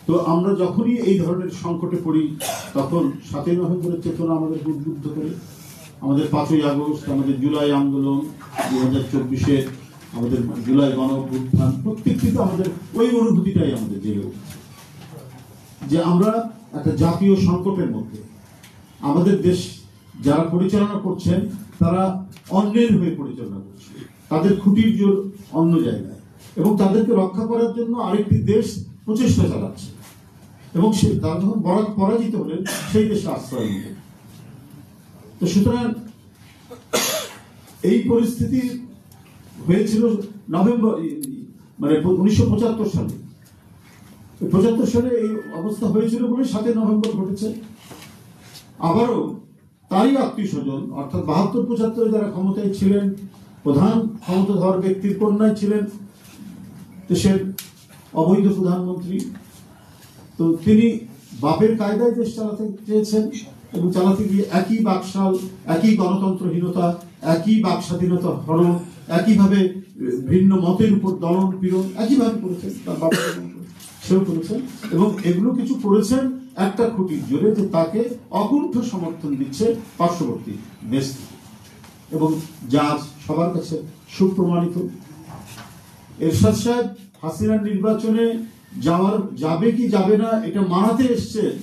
তো আমরা যখনই এই ধরনের সংকটে পড়ি তখন 7ই নভেম্বরের চেতনা আমাদের উদ্বুদ্ধ করে, আমাদের 5ই আগস্ট, আমাদের জুলাই আন্দোলন, 2024-এর আমাদের জুলাই গণ অভ্যুত্থান, প্রত্যেকটিতে আমাদের ওই অনুভূতিটাই আমাদের জেগে উঠছে যে আমরা একটা জাতীয় সংকটের মধ্যে, আমাদের দেশ যারা পরিচালনা করছেন তারা অন্যের হয়ে পরিচালনা করছে, তাদের খুঁটির জোর অন্য জায়গায়, এবং তাদেরকে রক্ষা করার জন্য আরেকটি দেশ প্রচেষ্টা চালাচ্ছে, এবং তারা যখন পরাজিত হলেন সেই দেশে আশ্রয় নিলেন। তো সুতরাং এই পরিস্থিতি হয়েছিল নভেম্বর, মানে 1975 সালে। 75 সালে এই অবস্থা হয়েছিল বলে 7ই নভেম্বর ঘটেছে। আবারও তারই আত্মীয় স্বজন অর্থাৎ 72-75 যারা ক্ষমতায় ছিলেন, প্রধান ক্ষমতাধর ব্যক্তির কন্যায় ছিলেন দেশের অবৈধ প্রধানমন্ত্রী। তো তিনি বাপের কায়দায় দেশ চালাতে চেয়েছেন এবং চালাতে গিয়ে একই বাকশাল, একই গণতন্ত্রহীনতা, একই বাক স্বাধীনতা হরণ, একইভাবে ভিন্ন মতের উপর দলন পীড়ন একইভাবে করেছেন, তার বাবা সেও করেছেন, এবং এগুলো কিছু করেছেন একটা খুঁটির জোরে যে তাকে অকুণ্ঠ সমর্থন দিচ্ছে পার্শ্ববর্তী দেশ থেকে, এবং যা সবার কাছে সুপ্রমাণিত। এরশাদ সাহেব হাসিনার নির্বাচনে যাবে কি যাবে না এটা মানাতে এসছেন,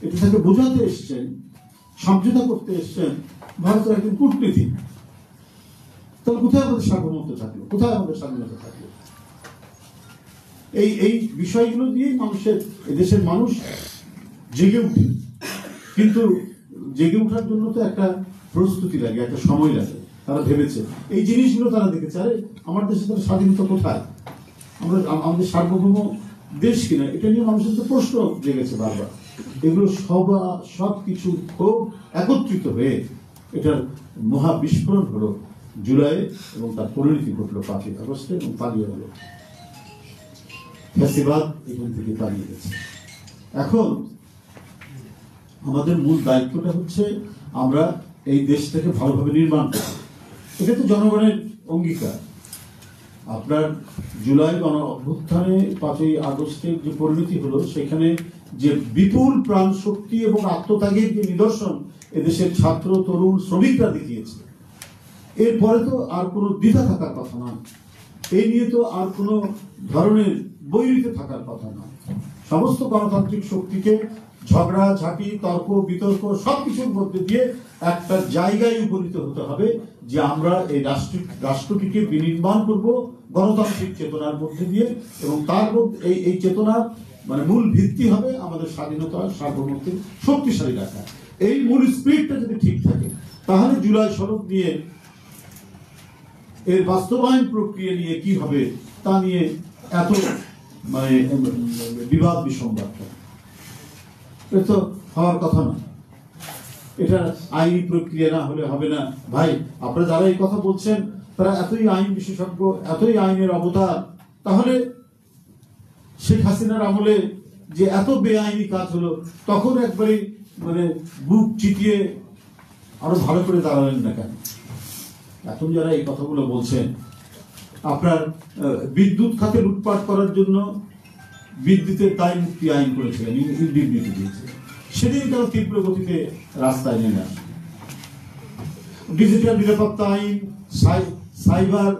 এটা তাকে বোঝাতে এসছেন, সমঝোতা করতে এসছেন ভারতের একজন কূটনীতি। তাহলে কোথায় আমাদের সার্বভৌমত্ব থাকলো, কোথায় আমাদের স্বাধীনতা থাকলো? এই বিষয়গুলো দিয়েই দেশের মানুষ জেগে উঠে, কিন্তু জেগে ওঠার জন্য তো একটা প্রস্তুতি লাগে, একটা সময় লাগে। তারা ভেবেছে এই জিনিসগুলো, তারা দেখেছে আরে আমার দেশে তার স্বাধীনতা কোথায়, আমাদের সার্বভৌম দেশ কিনা, এটা নিয়ে মানুষের তো প্রশ্ন জেগেছে বারবার। এগুলো সব কিছু খুব একত্রিত হয়ে এটার মহা বিস্ফোরণ হলো জুলাই, এবং তার পরিণতি ঘটলো 5ই আগস্টে, এবং পালিয়ে গেল ফ্যাসিবাদ, এখান থেকে পালিয়ে গেছে। এখন আমাদের মূল দায়িত্বটা হচ্ছে আমরা এই দেশটাকে ভালোভাবে নির্মাণ করব। এটা তো জনগণের অঙ্গীকার। আপনার জুলাই গণ অভ্যুত্থানে 5ই আগস্টের যে পরিণতি হলো, সেখানে যে বিপুল প্রাণ শক্তি এবং আত্মত্যাগের যে নিদর্শন এদেশের ছাত্র, তরুণ, শ্রমিকরা দেখিয়েছে, এরপরে তো আর কোনো দ্বিধা থাকার কথা নয়, এই নিয়ে তো আর কোনো ধরনের বৈরিতে থাকার কথা নয়। সমস্ত গণতান্ত্রিক শক্তিকে ঝগড়া ঝাঁটি, তর্ক বিতর্ক সবকিছুর মধ্যে দিয়ে একটা জায়গায় উপনীত হতে হবে যে আমরা এই রাষ্ট্রটিকে বিনির্মাণ করব গণতান্ত্রিক চেতনার মধ্যে দিয়ে, এবং তার মধ্যে এই চেতনার মানে মূল ভিত্তি হবে আমাদের স্বাধীনতা, সার্বভৌমত্বের শক্তিশালী রাখা। এই মূল স্পিরিটটা যদি ঠিক থাকে, তাহলে জুলাই সনদ নিয়ে এর বাস্তবায়ন প্রক্রিয়া নিয়ে কি হবে তা নিয়ে এত মানে বিবাদ বিসম্বাদ এটা তো হওয়ার কথা না। এটা আইনি প্রক্রিয়া না হলে হবে না। ভাই, আপনারা যারা এই কথা বলছেন তারা এতই আইন বিশেষজ্ঞ, এতই আইনের অবতার, তাহলে শেখ হাসিনার আমলে যে এত বেআইনি কাজ হলো, তখন একবারে মানে বুক চিতিয়ে আরো ভালো করে দাঁড়ালেন না কেন? এখন যারা এই কথাগুলো বলছেন, আপনার বিদ্যুৎ খাতে লুটপাট করার জন্য বিদ্যুতের দায় মুক্তি আইন করেছিলেন, বিবৃতি দিয়েছিলেন, সেদিন তারা তীব্র গতিতে রাস্তায় নেমে আসে। ডিজিটাল নিরাপত্তা আইন, সাইবার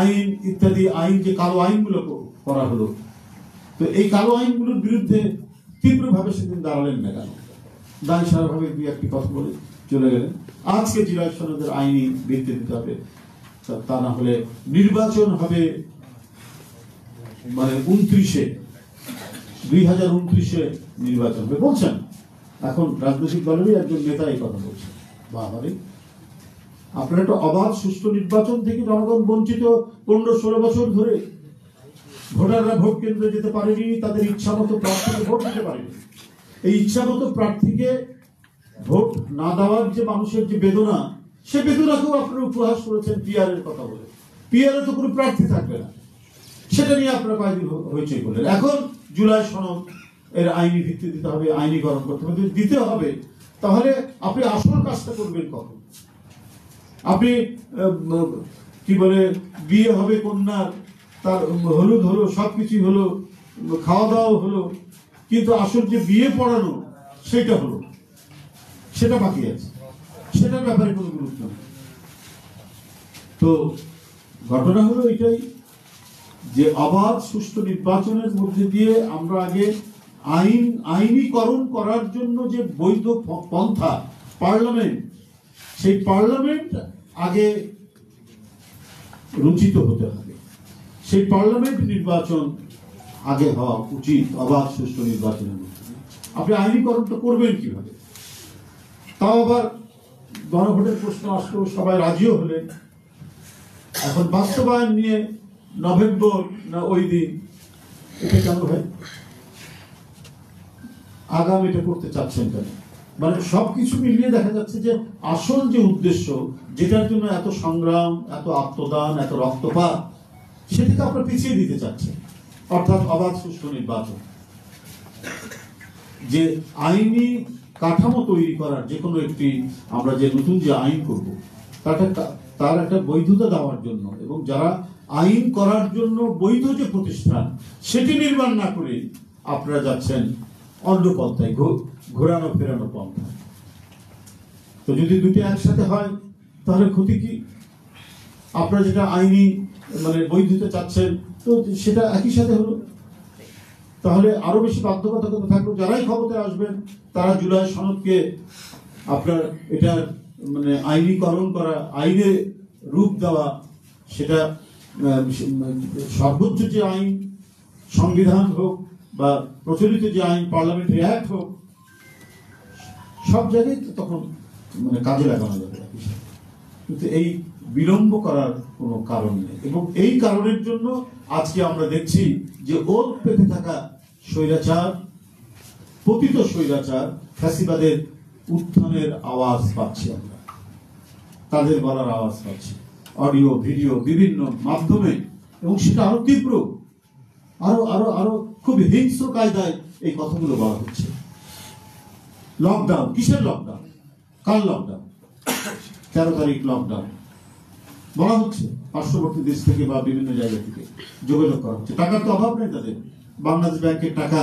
আইন ইত্যাদি আইন, যে কালো আইনগুলো করা হলো, তো এই কালো আইনগুলোর বিরুদ্ধে তীব্রভাবে সেদিন দাঁড়ালেন না কেন? দায় সারাভাবে দুই একটি কথা বলে চলে গেলেন। আজকে জুলাই সনদের আইনি ভিত্তি দিতে হবে, তা না হলে নির্বাচন হবে মানে 2029-এ নির্বাচন হবে বলছেন। এখন রাজনৈতিক দলেরই একজন নেতা এই কথা বলছেন। বাবারে, আপনার একটা অবাধ সুষ্ঠু নির্বাচন থেকে জনগণ বঞ্চিত 15-16 বছর ধরে। ভোটাররা ভোট কেন্দ্রে যেতে পারেনি, তাদের ইচ্ছা মতো প্রার্থীকে ভোট দিতে পারেনি। এই ইচ্ছা মতো প্রার্থীকে ভোট না দেওয়ার যে মানুষের যে বেদনা, সে বেদনাকেও আপনারা উপহাস করেছেন পিআর এর কথা বলে। পিআর এ তো কোনো প্রার্থী থাকবে না, সেটা নিয়ে আপনারা কয়েকদিন হইচই করলেন। এখন জুলাই সনদ এর আইনি ভিত্তি দিতে হবে, আইনীকরণ করতে হবে, দিতে হবে। তাহলে আপনি আসল কাজটা করবেন কখন? আপনি কি বলে বিয়ে হবে কন্যার, তার হলুদ হলো, সবকিছু হলো, খাওয়া দাওয়া হলো, কিন্তু আসল যে বিয়ে পড়ানো সেটা হলো, সেটা বাকি আছে, সেটার ব্যাপারে কোনো গুরুত্ব নেই। তো ঘটনা হলো এটাই যে অবাধ সুষ্ঠু নির্বাচনের মধ্যে দিয়ে আমরা আগে আইনীকরণ করার জন্য যে বৈধ পন্থা পার্লামেন্ট, সেই পার্লামেন্ট আগে রচিত হতে হবে, সেই পার্লামেন্ট নির্বাচন আগে হওয়া উচিত অবাধ সুষ্ঠু নির্বাচনের মধ্যে। আপনি আইনীকরণটা করবেন কিভাবে? তাও আবার গণভোটের প্রশ্ন আসলো, সবাই রাজিও হলেন। এখন বাস্তবায়ন নিয়ে নভেম্বর না ওই দিন, এটা কেন হয়? আগাম এটা করতে চাচ্ছেন কেন? মানে সবকিছু মিলিয়ে দেখা যাচ্ছে যে আসল যে উদ্দেশ্য, যেটার জন্য এত সংগ্রাম, এত আত্মদান, এত রক্তপাত, সেটাকে আপনারা পিছিয়ে দিতে চাচ্ছেন। অর্থাৎ অবাধ সুষ্ঠু নির্বাচন, যে আইনি কাঠামো তৈরি করার, যে কোনো একটি আমরা যে নতুন যে আইন করব তার একটা বৈধতা দেওয়ার জন্য, এবং যারা আইন করার জন্য বৈধ যে প্রতিষ্ঠান সেটি নির্মাণ না করে আপনারা যাচ্ছেন অন্য পন্থায়, ঘোরানো ফেরানো পন্থা। তো যদি দুটি একসাথে হয় তাহলে ক্ষতি কি? আপনারা যেটা আইনি মানে বৈধতা চাচ্ছেন, তো সেটা একই সাথে হলো, তাহলে আরো বেশি বাধ্যবাধকতা থাকলো। যারাই ক্ষমতায় আসবেন তারা জুলাই সনদকে আপনার এটা মানে আইনীকরণ করা, আইনে রূপ দেওয়া, সেটা সর্বোচ্চ যে আইন, সংবিধান হোক বা প্রচলিত যে আইন, পার্লামেন্টারি অ্যাক্ট হোক, সব জায়গায় তখন মানে কাজে লাগানো যাবে। কিন্তু এই বিলম্ব করার কোনো কারণ নেই, এবং এই কারণের জন্য আজকে আমরা দেখছি যে ওত পেতে থাকা স্বৈরাচার, পতিত স্বৈরাচার, ফ্যাসিবাদের উত্থানের আওয়াজ পাচ্ছি আমরা, তাদের বলার আওয়াজ পাচ্ছি অডিও ভিডিও বিভিন্ন মাধ্যমে, এবং সেটা আরো তীব্র, আরো আরো আরো খুব হিংস্র কায়দায় এই কথাগুলো বলা হচ্ছে। লকডাউন, কিসের লকডাউন? কার লকডাউন? 13 তারিখ লকডাউন বলা হচ্ছে। পার্শ্ববর্তী দেশ থেকে বা বিভিন্ন জায়গা থেকে যোগাযোগ করা হচ্ছে। টাকার তো অভাব নেই তাদের। বাংলাদেশ ব্যাংকের টাকা,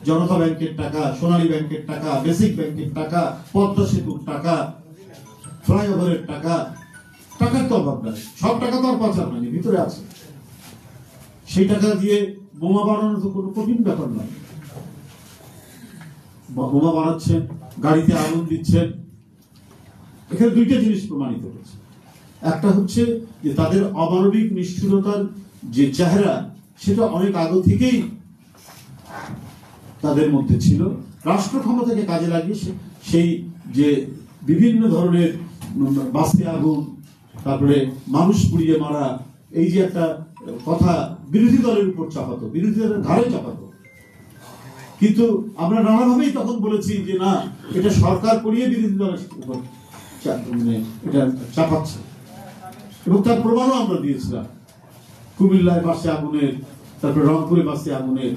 জনতা ব্যাংকের টাকা, সোনালী ব্যাংকের টাকা, বেসিক ব্যাংকের টাকা, পদ্মা সেতুর টাকা, ফ্লাইওভারের টাকা, টাকার তো অভাব নাই। সব টাকা তো আর পাচার হয়নি, ভিতরে আছে। সেই টাকা দিয়ে বোমা বানানো তো কোনো কঠিন ব্যাপার নয়। বোমা বানাচ্ছেন, গাড়িতে আগুন দিচ্ছেন। এখানে দুইটা জিনিস প্রমাণিত হচ্ছে। একটা হচ্ছে যে তাদের অমানবিক নিষ্ঠুরতার যে চেহারা, সেটা অনেক আগে থেকেই তাদের মধ্যে ছিল। রাষ্ট্র ক্ষমতাকে কাজে লাগিয়ে সেই যে বিভিন্ন ধরনের বাস্তে আগুন, তারপরে মানুষ পুড়িয়ে মারা, এই যে একটা কথা বিরোধী দলের উপর চাপাতো, বিরোধী দলের ঘাড়ে চাপাতো। কিন্তু আমরা নানাভাবেই তখন বলেছি যে না, এটা সরকার করিয়ে বিরোধী দলের উপর এটা চাপাচ্ছে, এবং তার প্রমাণও আমরা দিয়েছিলাম। কুমিল্লায় বাসে আগুনের, তারপরে রংপুরে বাসে আগুনের,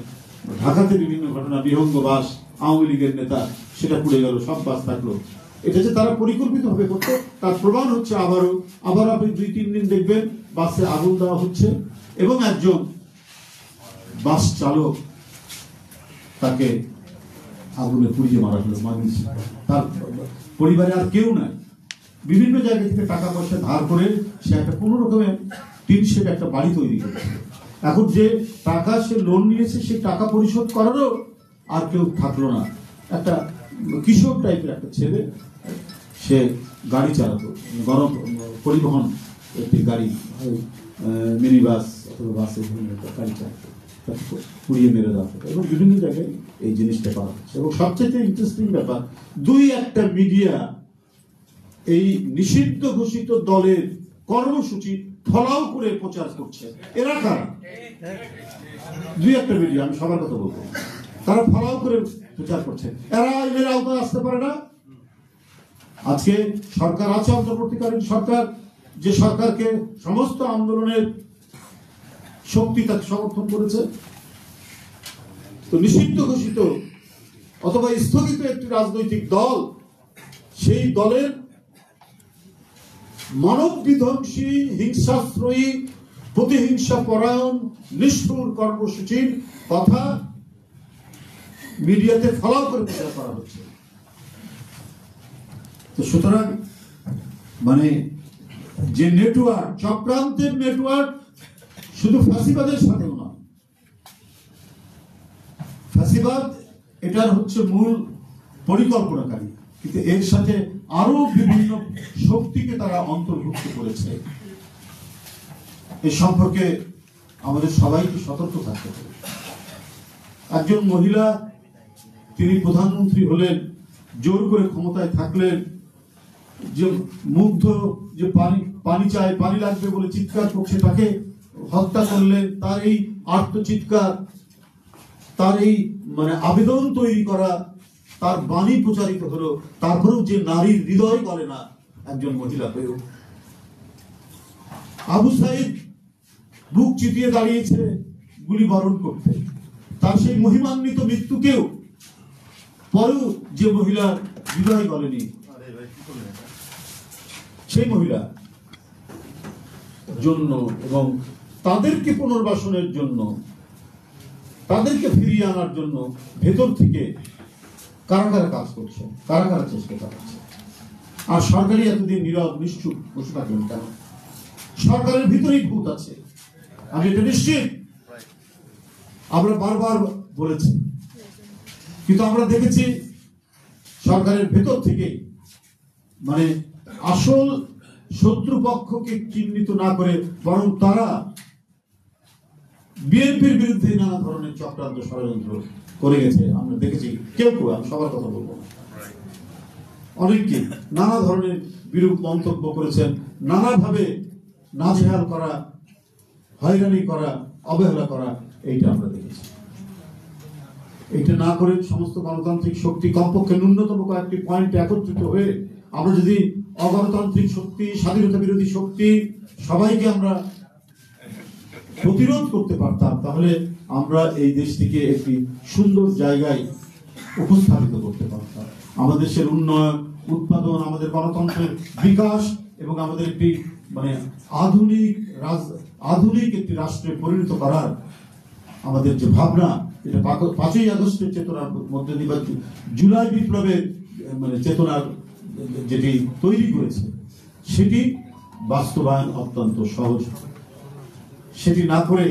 ঢাকাতে বিভিন্ন ঘটনা, বিহঙ্গ বাস, আওয়ামী লীগের নেতা, সেটা পুড়ে গেল, সব বাস থাকলো। এটা যে তারা পরিকল্পিত ভাবে করতো তার প্রমাণ হচ্ছে আবার আপনি 2-3 দিন দেখবেন বাসে আগুন দেওয়া হচ্ছে, এবং একজন বাস চালক তাকে আগুনে পুড়িয়ে মারা হলো। তার পরিবারে আর কেউ নাই। বিভিন্ন জায়গা থেকে টাকা পয়সা ধার করে সে একটা কোন রকমের টিন শেড একটা বাড়ি তৈরি করেছে। এখন যে টাকা সে লোন নিয়েছে, সেই টাকা পরিশোধ করারও আর কেউ থাকলো না। একটা কিশোর টাইপের একটা ছেলে, সে গাড়ি চালাতো, গণ পরিবহন একটি গাড়ি, মিনি বাস অথবা বাসে গাড়ি চালাতো, পুড়িয়ে মেরে দেওয়া হতো। এবং বিভিন্ন জায়গায় এই জিনিসটা করা হচ্ছে। এবং সবচেয়ে ইন্টারেস্টিং ব্যাপার, 2-1টা মিডিয়া এই নিষিদ্ধ ঘোষিত দলের কর্মসূচি ফলাও করে প্রচার করছে। এরা কারা? 2-1টা মিডিয়া, আমি সবার কথা বলবো, তারা ফলাও করে প্রচার করছে। এরা আইনের আওতায় আসতে পারে না। আজকে সরকার আছে, অন্তর্বর্তীকালীন সরকার, যে সরকারকে সমস্ত আন্দোলনের শক্তি তাকে সমর্থন করেছে। তো নিষিদ্ধ ঘোষিত অথবা স্থগিত একটি রাজনৈতিক দল, সেই দলের মানব বিধ্বংসী, হিংসাশ্রয়ী, প্রতিহিংসা পরায়ণ, নিষ্ঠুর কর্মসূচির কথা মিডিয়াতে ফলাও করে প্রচার করা হচ্ছে। তো সুতরাং মানে যে নেটওয়ার্ক, চক্রান্তের নেটওয়ার্ক শুধু ফ্যাসিবাদের সাথেও নয়, ফ্যাসিবাদ এটার হচ্ছে মূল পরিকল্পনাকারী, কিন্তু এর সাথে আরো বিভিন্ন শক্তিকে তারা অন্তর্ভুক্ত করেছে। এ সম্পর্কে আমাদের সবাইকে সতর্ক থাকতে হবে। একজন মহিলা, তিনি প্রধানমন্ত্রী হলেন, জোর করে ক্ষমতায় থাকলেন, যে মুগ্ধ যে পানি চাই, পানি লাগবে বলে চিৎকার করছে, তাকে হত্যা করলেন। তার এই আর্তচিৎকার, তার এই মানে আবেদন তৈরি করা, তার বাণী প্রচারিত হলো, তারপরেও যে নারীর হৃদয় গলে না একজন মহিলা হয়েও। আবু সাইদ বুক চিতিয়ে দাঁড়িয়েছে গুলি বরণ করতে, তার সেই মহিমান্বিত মৃত্যুকেও পরেও যে মহিলার হৃদয় গলেনি, সেই মহিলা জন্য এবং তাদেরকে পুনর্বাসনের জন্য, তাদেরকে ফিরিয়ে আনার জন্য ভেতর থেকে কারা কারা কাজ করছে, কারা কারা চেষ্টা চালাচ্ছে। আর সরকারি এতদিন নীরব নিশ্চুপ বসে থাকবেন কেন? সরকারের ভিতরেই ভূত আছে, আমি এটা নিশ্চিত। আমরা বারবার বলেছি, কিন্তু আমরা দেখেছি সরকারের ভেতর থেকে মানে আসল শত্রুপক্ষকে চিহ্নিত না করে বরং তারা বিএনপির বিরুদ্ধে নানা ধরনের চক্রান্ত ষড়যন্ত্র করে গেছে। আমরা দেখেছি কেউ কেউ, আমি সবার কথা বলবো না, অনেককে নানা ধরনের বিরূপ মন্তব্য করেছেন, নানাভাবে নাজেহাল করা, হয়রানি করা, অবহেলা করা, এইটা আমরা দেখেছি। এইটা না করে সমস্ত গণতান্ত্রিক শক্তি কমপক্ষে ন্যূনতম কয়েকটি পয়েন্টে একত্রিত হয়ে আমরা যদি অগণতান্ত্রিক শক্তি, স্বাধীনতা বিরোধী শক্তি সবাইকে আমরা প্রতিরোধ করতে পারতাম, তাহলে আমরা এই দেশটিকে একটি সুন্দর জায়গায় উপস্থাপিত করতে পারতাম। আমাদের দেশের উন্নয়ন, উৎপাদন, আমাদের গণতন্ত্রের বিকাশ এবং আমাদের একটি মানে আধুনিক একটি রাষ্ট্রে পরিণত করার আমাদের যে ভাবনা, এটা 5ই আগস্টের চেতনার মধ্যে দিয়ে বা জুলাই বিপ্লবের মানে চেতনার যেটি তৈরি করেছে, সেটি বাস্তবায়ন অত্যন্ত সহজ। সেটি না করে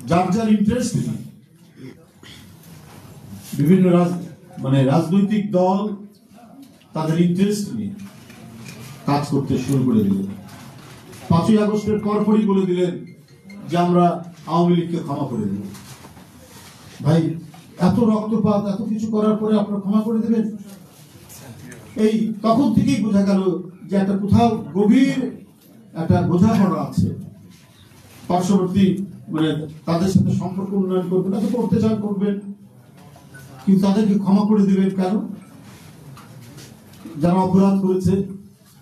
যার যার ইন্টারেস্ট নিয়ে বিভিন্ন মানে রাজনৈতিক দল তাদের ইন্টারেস্ট নিয়ে কাজ করতে শুরু করে দিলেন। 5ই আগস্টের পরপরই বলে দিলেন যে আমরা আওয়ামী লীগকে ক্ষমা করে দিলাম। ভাই, এত রক্তপাত, এত কিছু করার পরে আপনারা ক্ষমা করে দেবেন? এই তখন থেকেই বোঝা গেল যে একটা কোথাও গভীর একটা বোঝাপড়া আছে। পার্শ্ববর্তী মানে তাদের সাথে সম্পর্ক উন্নয়ন করবেন, এত করতে চান করবেন, কিন্তু তাদেরকে ক্ষমা করে দেবেন কেন? যারা অপরাধ করেছে,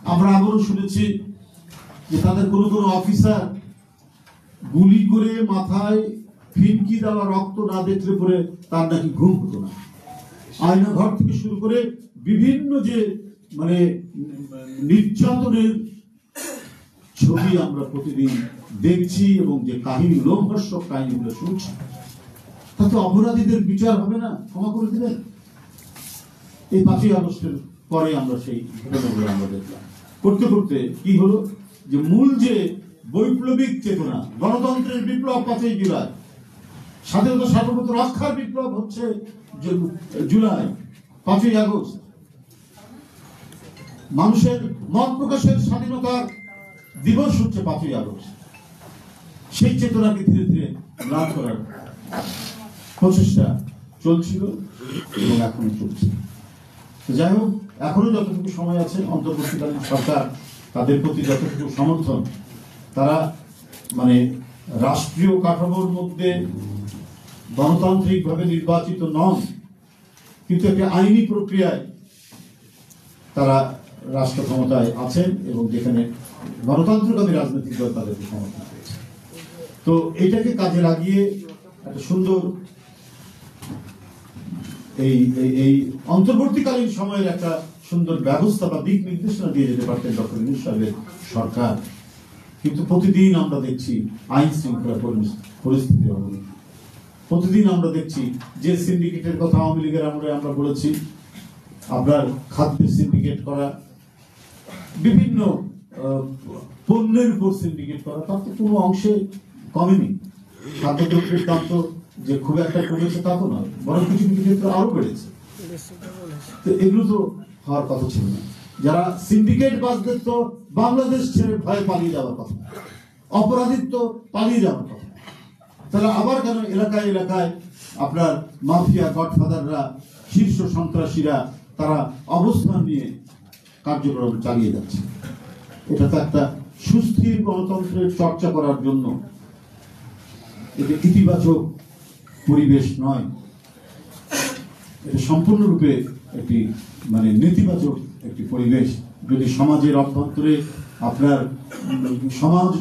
আমরা আবারও শুনেছি যে তাদের কোনো কোনো অফিসার গুলি করে মাথায় ফিনকি দেওয়া রক্ত না দেখলে পরে তার নাকি ঘুম হতো না। আয়না ঘর থেকে শুরু করে বিভিন্ন যে মানে নির্যাতনের ছবি আমরা প্রতিদিন দেখছি এবং যে কাহিনী, লোমহর্ষক কাহিনীগুলো শুনছি, তাতে অপরাধীদের বিচার হবে না? ক্ষমা করে দিলেন? এই 5ই আগস্টের পরে আমরা সেই ঘটনাগুলো আমরা দেখলাম। করতে করতে কি হলো, যে মূল যে বৈপ্লবিক চেতনা, গণতন্ত্রের বিপ্লব 5ই জুলাই, স্বাধীনতা সার্বভৌমত্ব রক্ষার বিপ্লব হচ্ছে জুলাই, 5ই আগস্ট, মানুষের মত প্রকাশের স্বাধীনতার দিবস হচ্ছে 5ই আগস্ট। সেই চেতনাকে ধীরে ধীরে ম্লান করার প্রচেষ্টা চলছিল এবং এখনো চলছে। যাই হোক, এখনো যতটুকু সময় আছে, অন্তর্বর্তীকালীন সরকার তাদের প্রতি যতটুকু সমর্থন, তারা মানে রাষ্ট্রীয় কাঠামোর মধ্যে গণতান্ত্রিকভাবে নির্বাচিত নন, কিন্তু একটা আইনি প্রক্রিয়ায় তারা রাষ্ট্র ক্ষমতায় আছেন এবং যেখানে গণতন্ত্রকামী রাজনৈতিক দল তাদেরকে সমর্থন করেছে। তো এইটাকে কাজে লাগিয়ে একটা সুন্দর এই অন্তর্বর্তীকালীন সময়ের একটা সুন্দর ব্যবস্থা বা দিক নির্দেশনা দিয়ে যেতে পারতেন ডক্টর ইউনূস সাহেবের সরকার। কিন্তু প্রতিদিন আমরা দেখছি আইন শৃঙ্খলা পরিস্থিতির অবনতি, প্রতিদিন আমরা দেখছি যে সিন্ডিকেটের কথা আওয়ামী লীগের আমরা বলেছি, আপনার খাদ্যের সিন্ডিকেট করা, বিভিন্ন পণ্যের উপর সিন্ডিকেট করা, তার তো কোনো অংশে কমেনি। খাদ্যদ্রব্যের দাম তো যে খুব একটা কমেছে তা তো নয়, বরং কিছু কিছু ক্ষেত্রে আরো বেড়েছে। তো এগুলো তো হওয়ার কথা ছিল না। যারা সিন্ডিকেট বাসদের তো বাংলাদেশ ছেড়ে ভয়ে পালিয়ে যাওয়ার কথা, অপরাধিত্ব পালিয়ে যাওয়ার কথা। তাহলে আবার কেন এলাকায় এলাকায় আপনার মাফিয়া গডফাদাররা, শীর্ষ সন্ত্রাসীরা তারা অবস্থান নিয়ে কার্যক্রম চালিয়ে যাচ্ছে? এটা তো একটা সুস্থির গণতন্ত্রের চর্চা করার জন্য এটা ইতিবাচক পরিবেশ নয়, এটা সম্পূর্ণরূপে একটি নেতিবাচক একটি পরিবেশ। যদি সমাজের অভ্যন্তরে আপনার সমাজ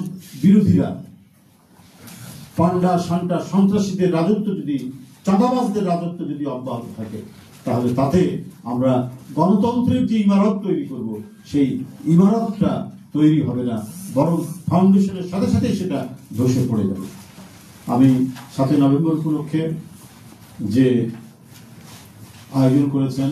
বিরোধীরা, পান্ডা সান্ডা সন্ত্রাসীদের রাজত্ব যদি, চাঁদাবাজদের রাজত্ব যদি অব্যাহত থাকে, তাহলে তাতে আমরা গণতন্ত্রের যে ইমারত তৈরি করব, সেই ইমারতটা তৈরি হবে না, বরং ফাউন্ডেশনের সাথে সাথে সেটা ধসে পড়ে যাবে। আমি 7 নভেম্বর উপলক্ষে যে আয়োজন করেছেন